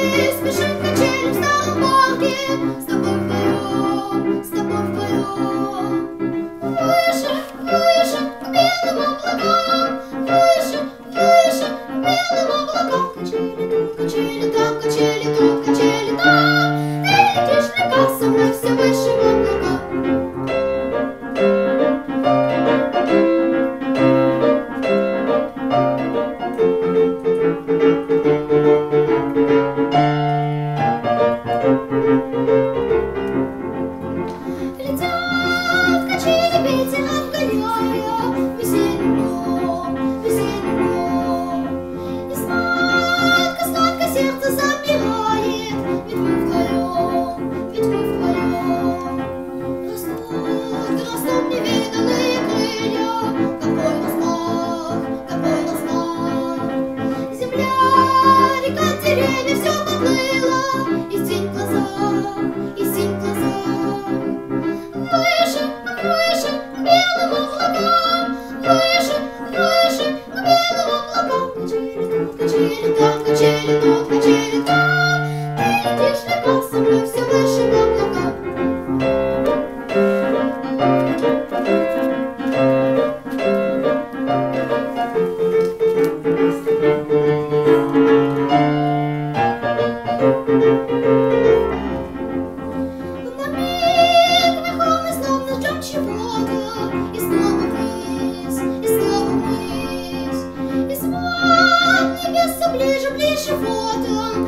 спешим к качелям в старом парке, с тобой вдвоем, с тобой вдвоем. Выше, выше, к белым облакам, выше, выше, к белым облакам. Качели там, качели тут, качели там. Ты летишь легко со мной все выше в облака. Летят качели, ветер обгоняя весенний дом, весенний дом. И сладко, сладко сердце замирает, ведь мы вдвоем, ведь мы вдвоем. Растут, растут невиданные крылья, какой размах, какой размах. Земля, река, деревья, все поплыло, и синь в глазах, и синь в глазах. Выше, выше, к белым облакам, выше, выше, к белым облакам. Качели там, качели тут, качели там. Ты летишь легко со мной все выше в облака. Чего-то, и снова вниз, и снова вниз. И звон небес все ближе, ближе, вот он,